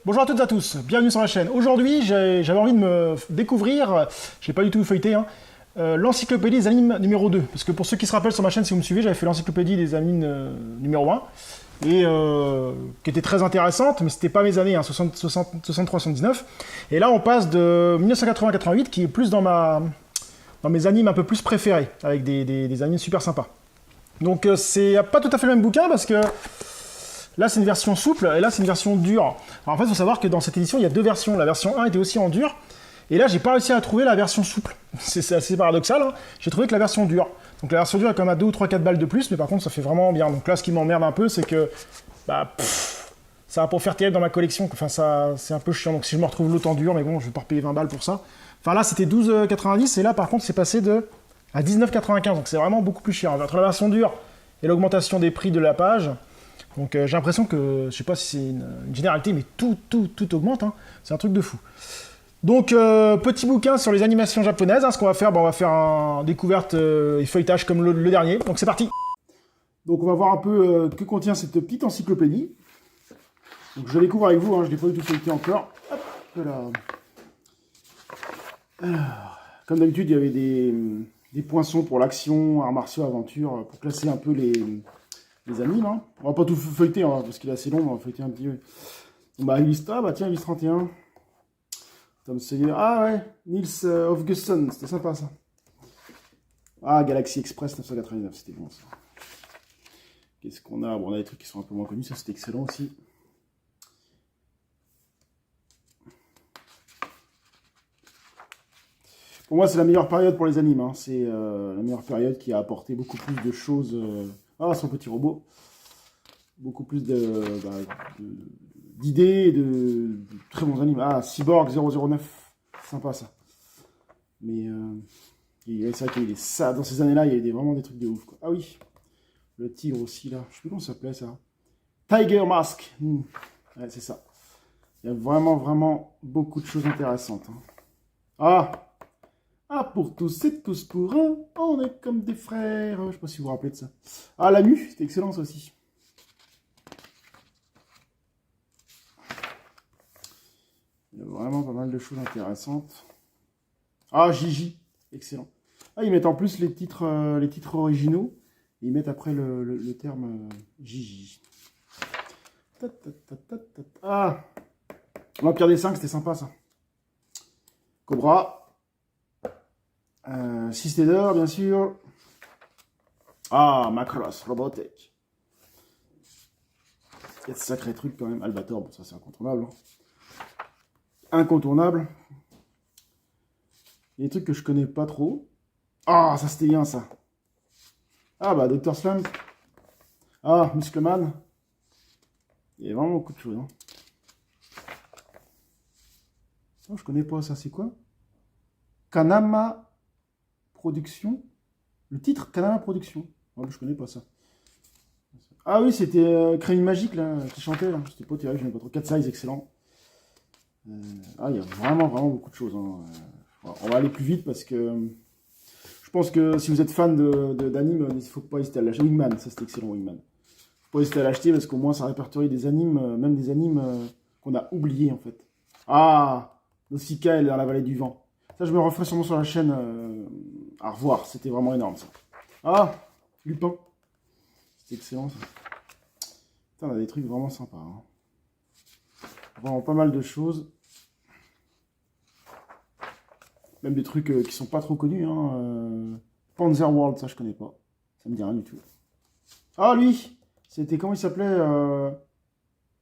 Bonjour à toutes et à tous, bienvenue sur la chaîne. Aujourd'hui, j'avais envie de me découvrir, je n'ai pas du tout feuilleté, l'encyclopédie des animes numéro 2. Parce que pour ceux qui se rappellent sur ma chaîne, si vous me suivez, j'avais fait l'encyclopédie des animes numéro 1, et qui était très intéressante, mais c'était pas mes années, 63-79. Et là, on passe de 1980-88, qui est plus dans mes animes un peu plus préférés, avec des animes super sympas. Donc c'est pas tout à fait le même bouquin, parce que là, c'est une version souple, et là, c'est une version dure. Alors, en fait, il faut savoir que dans cette édition, il y a deux versions. La version 1 était aussi en dur, et là, j'ai pas réussi à trouver la version souple. C'est assez paradoxal, hein. J'ai trouvé que la version dure. Donc la version dure est quand même à 2 ou 3, 4 balles de plus, mais par contre, ça fait vraiment bien. Donc là, ce qui m'emmerde un peu, c'est que ça va pas faire terrible dans ma collection. Enfin, ça, c'est un peu chiant. Donc si je me retrouve l'autre en dur, mais bon, je vais pas repayer 20 balles pour ça. Enfin là, c'était 12,90, et là, par contre, c'est passé à 19,95. Donc c'est vraiment beaucoup plus cher. Entre la version dure et l'augmentation des prix de la page. Donc j'ai l'impression que, je sais pas si c'est une généralité, mais tout augmente, hein. C'est un truc de fou. Donc petit bouquin sur les animations japonaises, hein. Ce qu'on va faire, on va faire une découverte et feuilletage comme le dernier. Donc c'est parti. Donc on va voir un peu que contient cette petite encyclopédie. Donc je découvre avec vous, hein, je ne l'ai pas du tout feuilleté encore. Hop, voilà. Alors, comme d'habitude, il y avait des poinçons pour l'action, arts martiaux, aventure, pour classer un peu les animes, hein. On va pas tout feuilleter, hein, parce qu'il est assez long, on va feuilleter un petit peu. Bon, bah, Ulysse, tiens, Ulysse 31. Tom Sawyer, ah ouais, Nils Hofgusson, c'était sympa ça. Ah, Galaxy Express 999, c'était bon ça. Qu'est-ce qu'on a? Bon, on a des trucs qui sont un peu moins connus, ça c'était excellent aussi. Pour moi, c'est la meilleure période pour les animes, hein. C'est la meilleure période qui a apporté beaucoup plus de choses. Ah, son petit robot. Beaucoup plus d'idées et de très bons animes. Ah, Cyborg 009. Sympa ça. Mais c'est vrai qu'il y a ça, dans ces années-là, il y a vraiment des trucs de ouf, quoi. Ah oui, le tigre aussi, là. Je sais plus comment ça s'appelait, ça. Tiger Mask. Ouais, c'est ça. Il y a vraiment beaucoup de choses intéressantes, hein. Ah, pour tous et tous pour un, on est comme des frères. Je sais pas si vous vous rappelez de ça. Ah, la mue, c'était excellent ça aussi. Il y a vraiment pas mal de choses intéressantes. Ah, Gigi, excellent. Ah, ils mettent en plus les titres originaux. Et ils mettent après le terme Gigi. Ah, l'Empire des 5, c'était sympa ça. Cobra. Systédor, bien sûr. Ah, Macross, Robotech. Il y a de sacrés trucs quand même. Albator, bon, ça c'est incontournable, hein. Incontournable. Il y a des trucs que je connais pas trop. Ah, ça c'était bien ça. Ah bah Dr. Slump. Ah, Muscleman. Il y a vraiment beaucoup de choses, hein. Oh, je connais pas ça, c'est quoi? Kanama Production. Le titre Kanama Production. Ah, bah, je connais pas ça. Ah oui, c'était Crémie Magique là, qui chantait là. C'était pas terrible, je n'ai pas trop. 4 size, excellent. Ah, il y a vraiment beaucoup de choses, hein. On va aller plus vite parce que je pense que si vous êtes fan d'anime, il ne faut pas hésiter à l'acheter. Wingman, ça c'était excellent, Wingman. Il ne faut pas hésiter à l'acheter parce qu'au moins ça répertorie des animes, même des animes qu'on a oubliés en fait. Ah, Nausicaa dans la vallée du vent. Ça, je me referai sûrement sur la chaîne à revoir. C'était vraiment énorme ça. Ah, Lupin. C'était excellent ça. Putain, on a des trucs vraiment sympas, hein. Vraiment pas mal de choses. Même des trucs qui sont pas trop connus, hein. Panzer World, ça je connais pas. Ça me dit rien du tout. Ah lui, c'était comment il s'appelait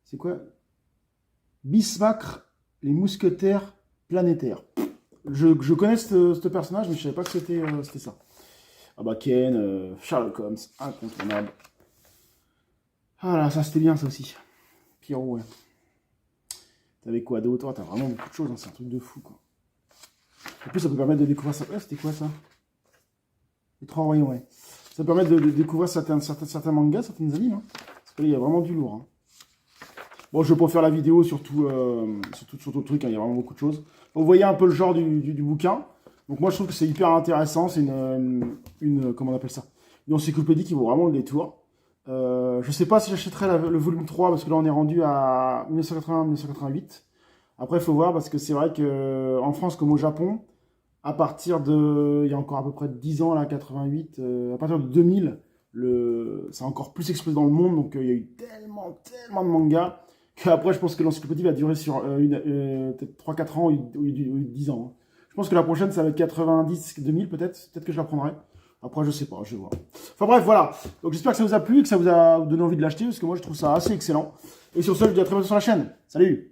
c'est quoi? Bismacre, les mousquetaires planétaires. Je connais ce personnage, mais je savais pas que c'était ça. Ah bah Ken, Sherlock Holmes, incontournable. Ah là, ça c'était bien ça aussi. Pierrot, ouais. T'avais quoi d'autre? Oh, t'as vraiment beaucoup de choses, hein. C'est un truc de fou, quoi. En plus, ça peut permettre de découvrir ça. C'était quoi ça? Les 3 royaumes, ouais. Ça permet de découvrir certains mangas, certaines animes, hein. Parce que là, il y a vraiment du lourd, hein. Bon, je vais pas faire la vidéo sur tout le truc, hein. Il y a vraiment beaucoup de choses. Vous voyez un peu le genre du bouquin. Donc moi, je trouve que c'est hyper intéressant. C'est comment on appelle ça? Une encyclopédie qui vaut vraiment le détour. Je sais pas si j'achèterai le volume 3 parce que là on est rendu à 1980-1988. Après, il faut voir parce que c'est vrai que en France comme au Japon, à partir de, il y a encore à peu près 10 ans, là, 88, à partir de 2000, ça a encore plus explosé dans le monde. Donc, il y a eu tellement de mangas qu'après, je pense que l'encyclopédie va durer sur peut-être 3-4 ans ou 10 ans, hein. Je pense que la prochaine, ça va être 90-2000, peut-être. Peut-être que je la prendrai. Après, je sais pas, je vais voir. Enfin bref, voilà. Donc, j'espère que ça vous a plu et que ça vous a donné envie de l'acheter parce que moi, je trouve ça assez excellent. Et sur ce, je vous dis à très bientôt sur la chaîne. Salut!